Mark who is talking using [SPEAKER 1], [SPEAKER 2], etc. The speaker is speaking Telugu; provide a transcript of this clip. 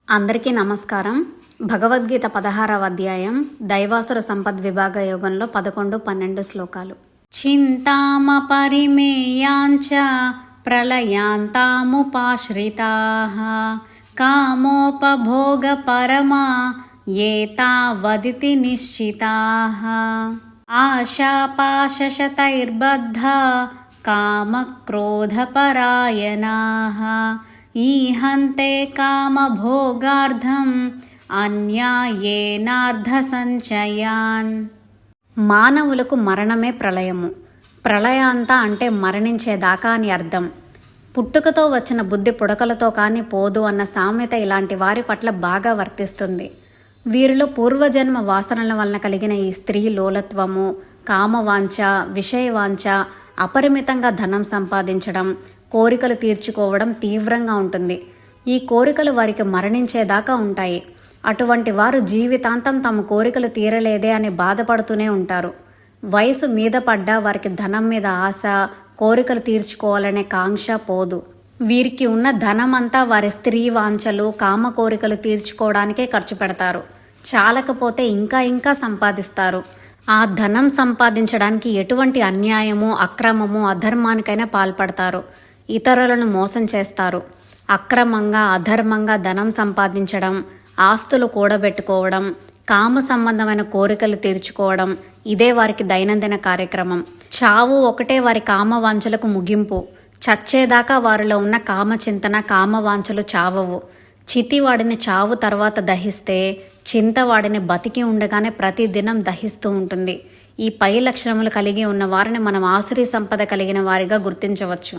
[SPEAKER 1] అందరికీ నమస్కారం. భగవద్గీత 16వ అధ్యాయం దైవాసుర సంపద్ విభాగ యోగంలో 11-12 శ్లోకాలు. చింతామపరిమేయాంచ ప్రళయాంతాముపాశ్రితాః కామోపభోగ పరమా ఏతావదితి నిశ్చితాః ఆశాపాశశతైర్బద్ధా కామక్రోధపరాయణాః ఈహంతే కామభోగార్థం అన్యాయేనార్థసంచయాన్. మానవులకు మరణమే ప్రళయము. ప్రళయాంత అంటే మరణించేదాకా అని అర్థం. పుట్టుకతో వచ్చిన బుద్ధి పుడకలతో కానీ పోదు అన్న సామెత ఇలాంటి వారి పట్ల బాగా వర్తిస్తుంది. వీరిలో పూర్వజన్మ వాసనల వలన కలిగిన ఈ స్త్రీ లోలత్వము, కామవాంఛ, విషయవాంఛ, అపరిమితంగా ధనం సంపాదించడం, కోరికలు తీర్చుకోవడం తీవ్రంగా ఉంటుంది. ఈ కోరికలు వారికి మరణించేదాకా ఉంటాయి. అటువంటి వారు జీవితాంతం తమ కోరికలు తీరలేదే అని బాధపడుతూనే ఉంటారు. వయసు మీద పడ్డా వారికి ధనం మీద ఆశ, కోరికలు తీర్చుకోవాలనే కాంక్ష పోదు. వీరికి ఉన్న ధనం అంతా వారి స్త్రీ వాంఛలు, కామ కోరికలు తీర్చుకోవడానికే ఖర్చు పెడతారు. చాలకపోతే ఇంకా సంపాదిస్తారు. ఆ ధనం సంపాదించడానికి ఎటువంటి అన్యాయము, అక్రమము, అధర్మానికైనా పాల్పడతారు. ఇతరులను మోసం చేస్తారు. అక్రమంగా, అధర్మంగా ధనం సంపాదించడం, ఆస్తులు కూడబెట్టుకోవడం, కామ సంబంధమైన కోరికలు తీర్చుకోవడం ఇదే వారికి దైనందిన కార్యక్రమం. చావు ఒకటే వారి కామవాంఛలకు ముగింపు. చచ్చేదాకా వారిలో ఉన్న కామచింతన, కామవాంఛలు చావవు. చితి వాడిని చావు తర్వాత దహిస్తే, చింత వాడిని బతికి ఉండగానే ప్రతిదినం దహిస్తూ ఉంటుంది. ఈ పై లక్షణములు కలిగి ఉన్న వారిని మనం ఆసురీ సంపద కలిగిన వారిగా గుర్తించవచ్చు.